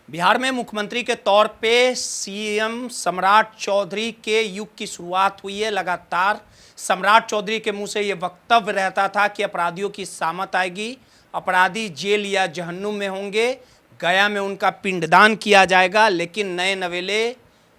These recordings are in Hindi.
बिहार में मुख्यमंत्री के तौर पे सीएम सम्राट चौधरी के युग की शुरुआत हुई है। लगातार सम्राट चौधरी के मुंह से ये वक्तव्य रहता था कि अपराधियों की सामत आएगी, अपराधी जेल या जहन्नुम में होंगे, गया में उनका पिंडदान किया जाएगा। लेकिन नए नवेले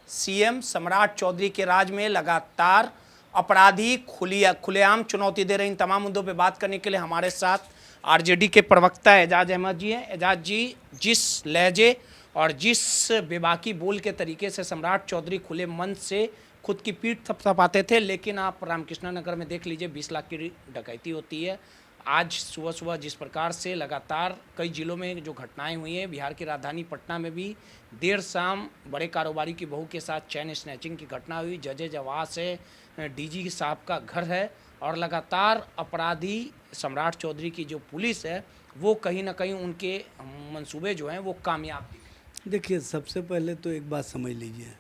सीएम सम्राट चौधरी के राज में लगातार अपराधी खुलेआम चुनौती दे रहे। इन तमाम मुद्दों पे बात करने के लिए हमारे साथ आरजेडी के प्रवक्ता एजाज अहमद जी हैं। एजाज जी, जिस लहजे और जिस बेबाकी बोल के तरीके से सम्राट चौधरी खुले मन से खुद की पीठ थपथपाते थे, लेकिन आप रामकृष्ण नगर में देख लीजिए 20 लाख की डकैती होती है। आज सुबह सुबह जिस प्रकार से लगातार कई जिलों में जो घटनाएं हुई हैं, बिहार की राजधानी पटना में भी देर शाम बड़े कारोबारी की बहू के साथ चैन स्नैचिंग की घटना हुई। जजेज आवास है, डीजी साहब का घर है, और लगातार अपराधी सम्राट चौधरी की जो पुलिस है वो कहीं ना कहीं उनके मंसूबे जो हैं वो कामयाब। देखिए, सबसे पहले तो एक बात समझ लीजिए,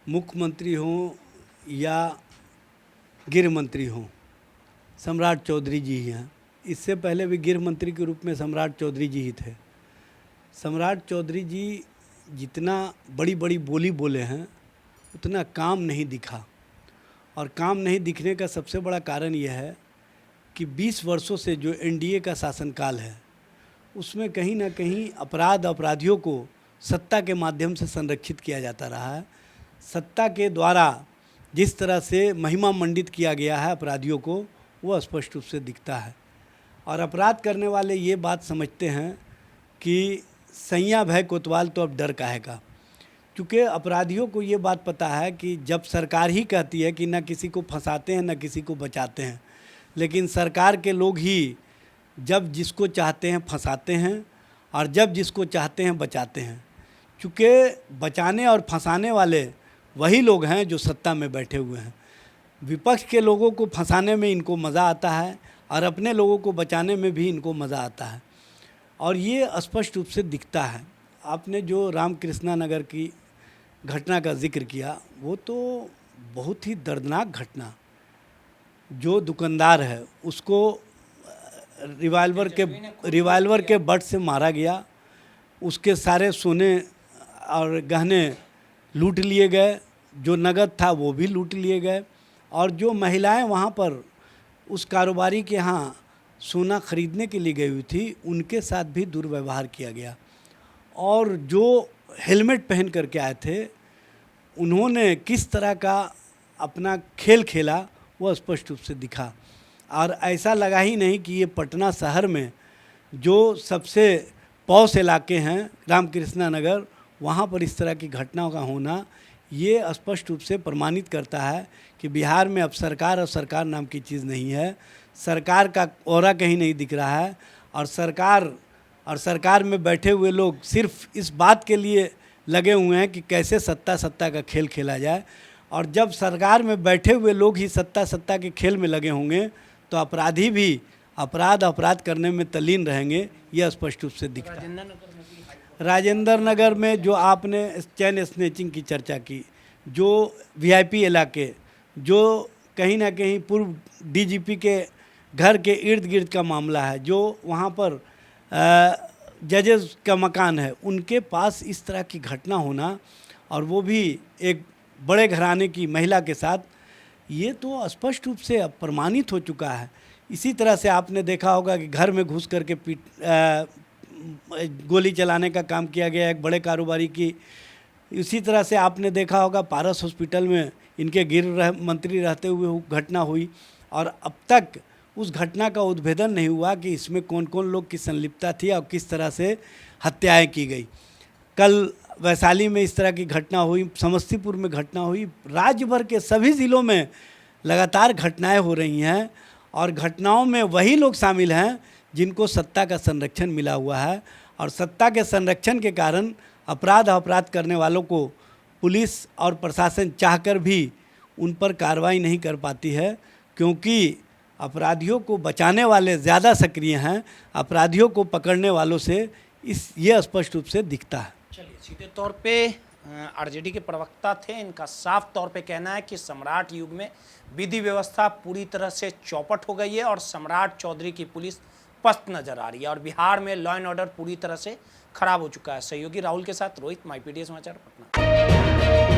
मुख्यमंत्री हों या गृह मंत्री हों, सम्राट चौधरी जी ही हैं। इससे पहले भी गृह मंत्री के रूप में सम्राट चौधरी जी ही थे। सम्राट चौधरी जी जितना बड़ी बड़ी बोली बोले हैं उतना काम नहीं दिखा, और काम नहीं दिखने का सबसे बड़ा कारण यह है कि 20 वर्षों से जो एनडीए का शासनकाल है उसमें कहीं ना कहीं अपराधियों को सत्ता के माध्यम से संरक्षित किया जाता रहा है। सत्ता के द्वारा जिस तरह से महिमा मंडित किया गया है अपराधियों को, वो स्पष्ट रूप से दिखता है। और अपराध करने वाले ये बात समझते हैं कि सैया भय कोतवाल तो अब डर काहे का। क्योंकि अपराधियों को ये बात पता है कि जब सरकार ही कहती है कि न किसी को फंसाते हैं न किसी को बचाते हैं, लेकिन सरकार के लोग ही जब जिसको चाहते हैं फंसाते हैं और जब जिसको चाहते हैं बचाते हैं। क्योंकि बचाने और फंसाने वाले वही लोग हैं जो सत्ता में बैठे हुए हैं। विपक्ष के लोगों को फंसाने में इनको मज़ा आता है और अपने लोगों को बचाने में भी इनको मज़ा आता है, और ये स्पष्ट रूप से दिखता है। आपने जो रामकृष्णा नगर की घटना का जिक्र किया, वो तो बहुत ही दर्दनाक घटना। जो दुकानदार है उसको रिवाल्वर के बट से मारा गया, उसके सारे सोने और गहने लूट लिए गए, जो नगद था वो भी लूट लिए गए, और जो महिलाएं वहाँ पर उस कारोबारी के यहाँ सोना खरीदने के लिए गई हुई थी उनके साथ भी दुर्व्यवहार किया गया। और जो हेलमेट पहन करके आए थे उन्होंने किस तरह का अपना खेल खेला वो स्पष्ट रूप से दिखा। और ऐसा लगा ही नहीं कि ये पटना शहर में जो सबसे पॉश इलाके हैं रामकृष्णा नगर, वहाँ पर इस तरह की घटनाओं का होना ये स्पष्ट रूप से प्रमाणित करता है कि बिहार में अब सरकार और सरकार नाम की चीज़ नहीं है। सरकार का ऑरा कहीं नहीं दिख रहा है, और सरकार में बैठे हुए लोग सिर्फ इस बात के लिए लगे हुए हैं कि कैसे सत्ता का खेल खेला जाए। और जब सरकार में बैठे हुए लोग ही सत्ता के खेल में लगे होंगे तो अपराधी भी अपराध करने में तल्लीन रहेंगे, यह स्पष्ट रूप से दिखता है। राजेंद्र नगर में जो आपने चैन स्नैचिंग की चर्चा की, जो वीआईपी इलाके, जो कहीं ना कहीं पूर्व डीजीपी के घर के इर्द गिर्द का मामला है, जो वहाँ पर जजेस का मकान है, उनके पास इस तरह की घटना होना, और वो भी एक बड़े घराने की महिला के साथ, ये तो स्पष्ट रूप से अब प्रमाणित हो चुका है। इसी तरह से आपने देखा होगा कि घर में घुस करके गोली चलाने का काम किया गया एक बड़े कारोबारी की। इसी तरह से आपने देखा होगा पारस हॉस्पिटल में इनके गृह मंत्री रहते हुए घटना हुई, और अब तक उस घटना का उद्भेदन नहीं हुआ कि इसमें कौन कौन लोग की संलिप्तता थी और किस तरह से हत्याएं की गई। कल वैशाली में इस तरह की घटना हुई, समस्तीपुर में घटना हुई, राज्य भर के सभी ज़िलों में लगातार घटनाएं हो रही हैं, और घटनाओं में वही लोग शामिल हैं जिनको सत्ता का संरक्षण मिला हुआ है। और सत्ता के संरक्षण के कारण अपराध करने वालों को पुलिस और प्रशासन चाहकर भी उन पर कार्रवाई नहीं कर पाती है, क्योंकि अपराधियों को बचाने वाले ज़्यादा सक्रिय हैं, अपराधियों को पकड़ने वालों से ये स्पष्ट रूप से दिखता है। चलिए, सीधे तौर पे आरजेडी के प्रवक्ता थे, इनका साफ तौर पे कहना है कि सम्राट युग में विधि व्यवस्था पूरी तरह से चौपट हो गई है और सम्राट चौधरी की पुलिस पस्त नजर आ रही है, और बिहार में लॉ एंड ऑर्डर पूरी तरह से खराब हो चुका है। सहयोगी राहुल के साथ रोहित, माई पीटीआई समाचार, पटना।